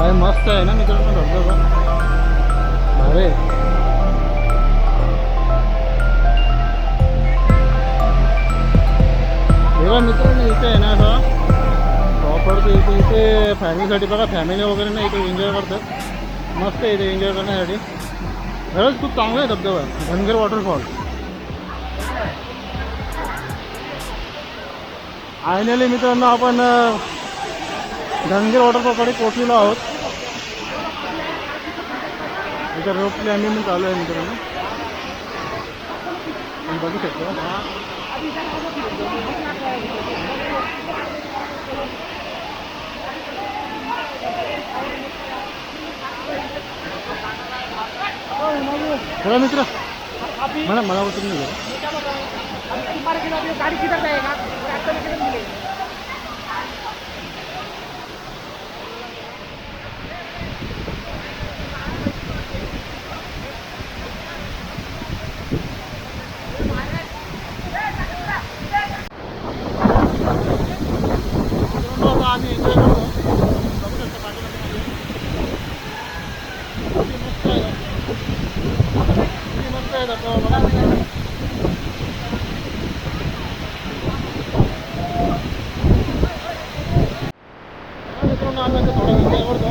काय मस्त आहे ना मित्रांनो धबधबा अरे बघा मित्रांनो इथे आहे ना असं प्रॉपर तर इथे फॅमिलीसाठी बघा फॅमिली वगैरे ना इथे एन्जॉय करतात मस्त आहे इथे एन्जॉय करण्यासाठी खरंच खूप चांगला आहे धबधबा धनगर वॉटरफॉल फायनली मित्रांनो आपण धनगर वॉटरफॉलकडे पोहोचलेलो आहोत इथं रोप क्लाइम्बिंग चालू आहे मित्रांनो आपण बघू शकतो चला मित्र मला उतरून नाही गाडी किधर जाएगा आम्ही एन्जॉय करतो मस्त आहे धबधबा मित्रांनो आम्ही आता थोडं एन्जॉय करतो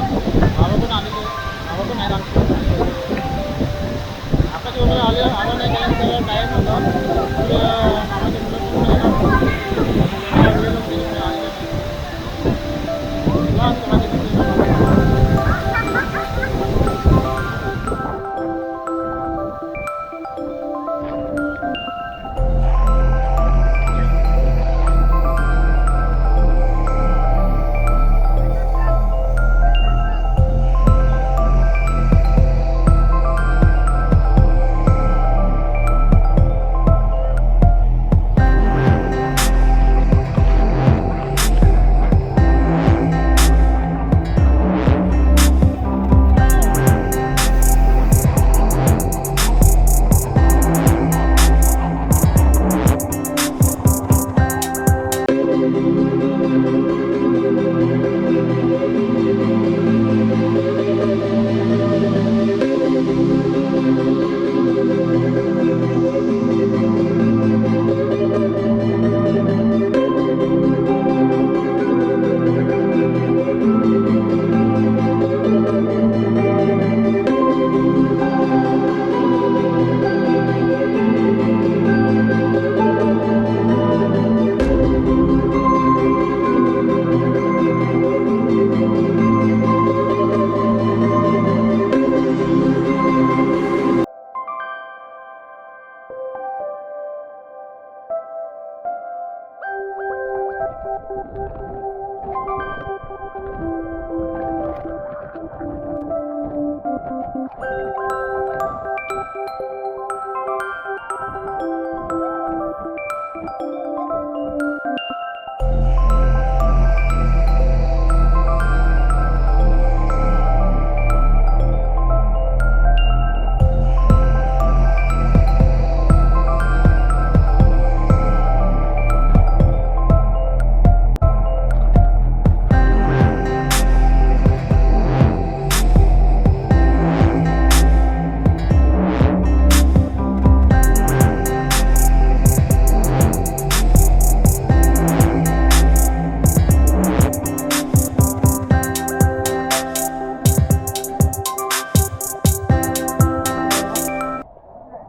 गावातून आलेले गावातून नाही आकाश वगैरे आला नाही कारण सगळं टाईम होता मामाच्या मुलं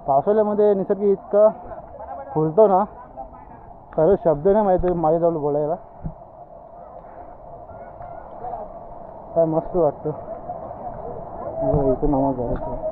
पावसाळ्यामध्ये निसर्ग इतका फुलतो ना खरंच शब्द नाही माहिती माझ्याजवळ बोलायला काय मस्त वाटतं इथं नाव जायचं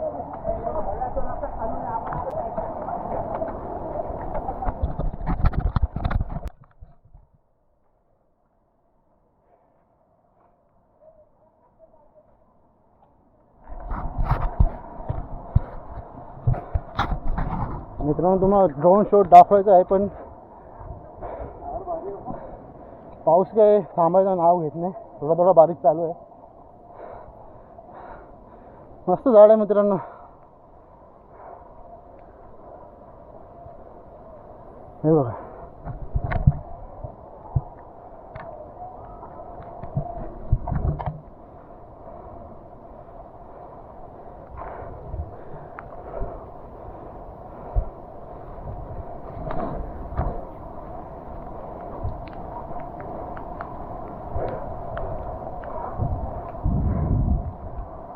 मित्रांनो तुम्हाला ड्रोन शॉट दाखवायचा आहे पण पाऊस काय थांबायचं नाव घेत नाही थोडा थोडा बारीक चालू आहे मस्त झाड आहे मित्रांनो हे बघा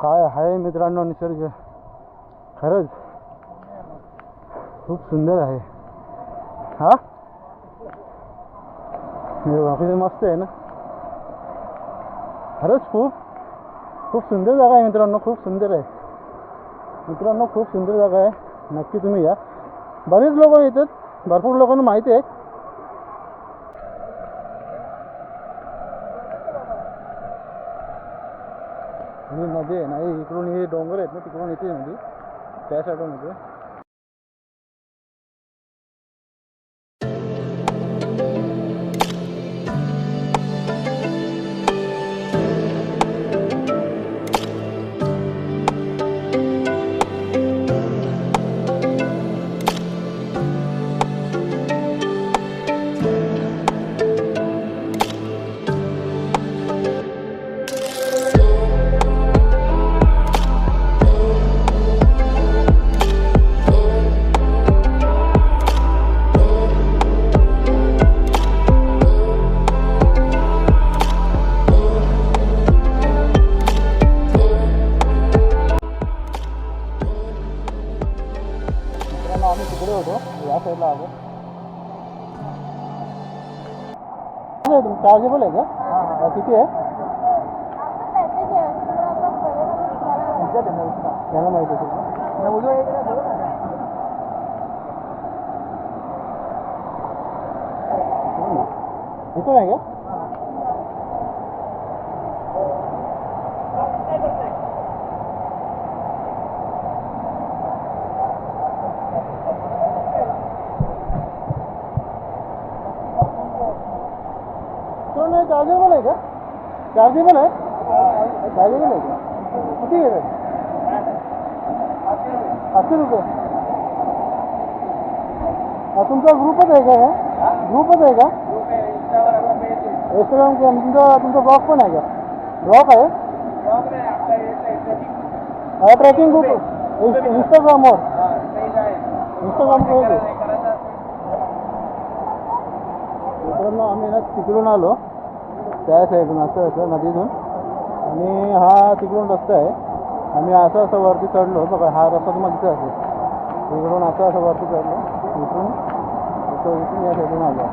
काय आहे मित्रांनो निसर्ग, खरंच खूप सुंदर आहे. हा बाकी मस्त आहे ना, खरंच खूप खूप सुंदर जागा आहे मित्रांनो, खूप सुंदर आहे मित्रांनो, खूप सुंदर जागा आहे. नक्की तुम्ही या. बरेच लोक येतात, भरपूर लोकांना माहिती आहे. ही नदी आहे ना, इकडून हे डोंगर आहेत ना, तिकडून येते नदी, त्या साईडून येते. आम्ही तिकडे होतो, या साईडला आलो. चार्जेबल आहे का? किती आहे? त्यांना माहिती आहे. इथून आहे का? चार्जेबल आहे का? चार्जेबल आहे, चार्जेबल आहे का? किती घेतात? 800 रुपये. तुमचा ग्रुपच आहे का? हे ग्रुपच आहे का? इंस्टाग्राम तुमचा ब्लॉग पण आहे का? ब्लॉग आहे, ट्रॅकिंग ग्रुप इंस्टाग्रामवर. इंस्टाग्रामवर मित्रांनो आम्ही ना तिकडून आलो, त्या साईडून असं नदीतून, आणि हा तिकडून रस्ता आहे. आम्ही असं वरती चढलो बघा, हा रस्ता तुम्हाला दिसत असेल, तिकडून असं वरती चढलो, इथून या साईडून आलो.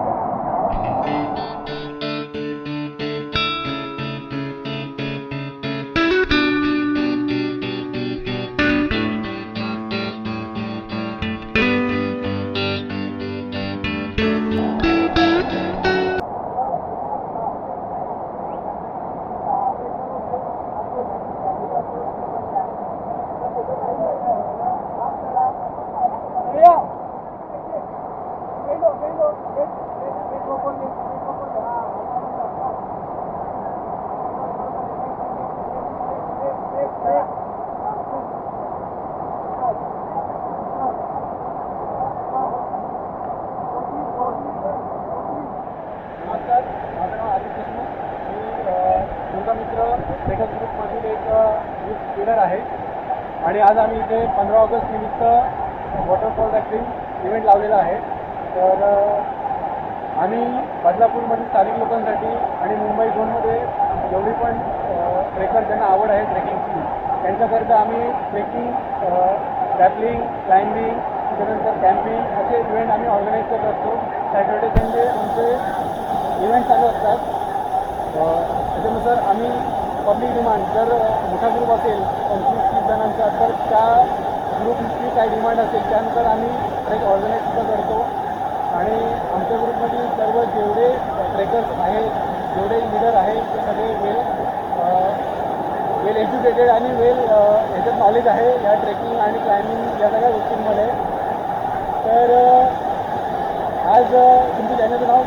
दुर्ग मित्र ट्रेकर ग्रुपमधील एक ग्रुप लीडर आहे आणि आज आम्ही इथे 15 ऑगस्ट निमित्त वॉटरफॉल रॅपलिंग इव्हेंट लावलेला आहे. तर आम्ही बदलापूरमधील स्थानिक लोकांसाठी आणि मुंबई झोनमध्ये जेवढी पण ट्रेकर ज्यांना आवड आहे ट्रेकिंगची, त्यांच्याकरिता आम्ही ट्रेकिंग, रॅपलिंग, क्लाइम्बिंग, त्याच्यानंतर कॅम्पिंग असे इव्हेंट आम्ही ऑर्गनाईज करत असतो. सॅटर्डे संडे आमचे इव्हेंट चालू असतात. त्याच्यानुसार आम्ही पब्लिक डिमांड, जर मोठा ग्रुप असेल 25-30 जणांचा, तर त्या ग्रुपची काय डिमांड असेल त्यानुसार आम्ही ट्रेक ऑर्गनाईज सुद्धा करतो. आणि आमच्या ग्रुपमधील सर्व जेवढे ट्रेकर्स आहेत, जेवढे लीडर आहेत, ते सगळे वेल एज्युकेटेड आणि ह्याच्यात नॉलेज आहे या ट्रेकिंग आणि क्लाइम्बिंग या सगळ्या गोष्टींमध्ये. तर आज तुमच्या चॅनलचं नाव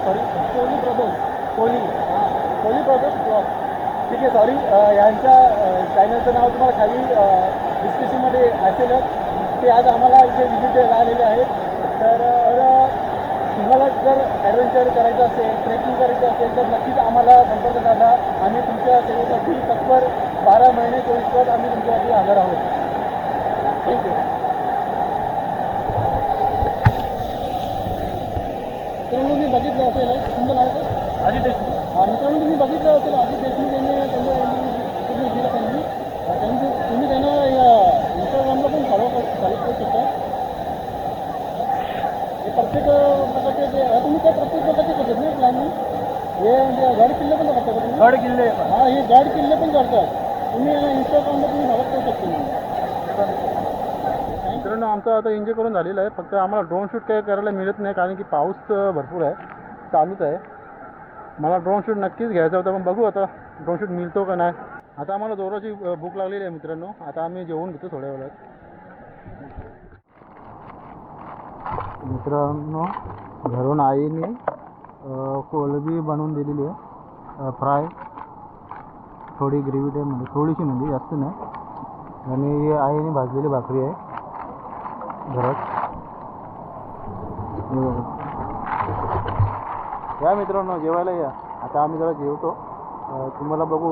कोहली ब्रदर्स ब्लॉग, ठीक आहे, सॉरी, यांच्या चॅनलचं नाव तुम्हाला खाली डिस्क्रिप्शनमध्ये असेलच. ते आज आम्हाला इथे व्हिजिट द्यायला आलेले आहेत. तर तुम्हाला जर ॲडव्हेंचर करायचं असेल, ट्रेकिंग करायचं असेल, तर नक्कीच आम्हाला संपर्क साधा. आम्ही तुमच्या सेवेसाठी तत्पर 12 महिने 24 तास आम्ही तुमच्यासाठी हजर आहोत. थँक्यू. मित्रांनो मी बघितलं असेल, तुमचं नाव काय? अजित देशमुख. मित्रांनो तुम्ही बघितलं असेल, अजित देशमुख यांनी त्यांनी प्रत्येक प्रकारचे करतात ना प्लॅनिंग. हे म्हणजे गड किल्ले पण करतात का तुम्ही? गड किल्ले हां, हे गड किल्ले पण करतात. तुम्ही इंस्टाग्रामला तुम्ही हवं करू शकता. मित्रांनो आमचं आता एन्जॉय करून झालेलं आहे. फक्त आम्हाला ड्रोन शूट काही करायला मिळत नाही कारण की पाऊस भरपूर आहे, चालूच आहे. मला ड्रोन शूट नक्कीच घ्यायचा होता, पण बघू आता ड्रोन शूट मिळतो का नाही. आता आम्हाला जोराची भूक लागलेली आहे मित्रांनो. आता आम्ही जेवून घेतो थोड्या वेळात. मित्रांनो घरून आईने कोलंबी बनवून दिलेली आहे, फ्राय, थोडी ग्रेव्ही टाईप म्हणजे थोडीशी, म्हणजे जास्त नाही. आणि आईने भाजलेली भाकरी आहे घरात. या मित्रांनो जेवायला या. आता आम्ही जरा जेवतो. तुम्हाला बघू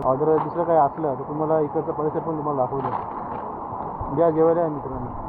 ऑर्डर दुसरं काही असलं तर तुम्हाला इकडचा परिसर पण तुम्हाला दाखवतो. या जेवायला या मित्रांनो.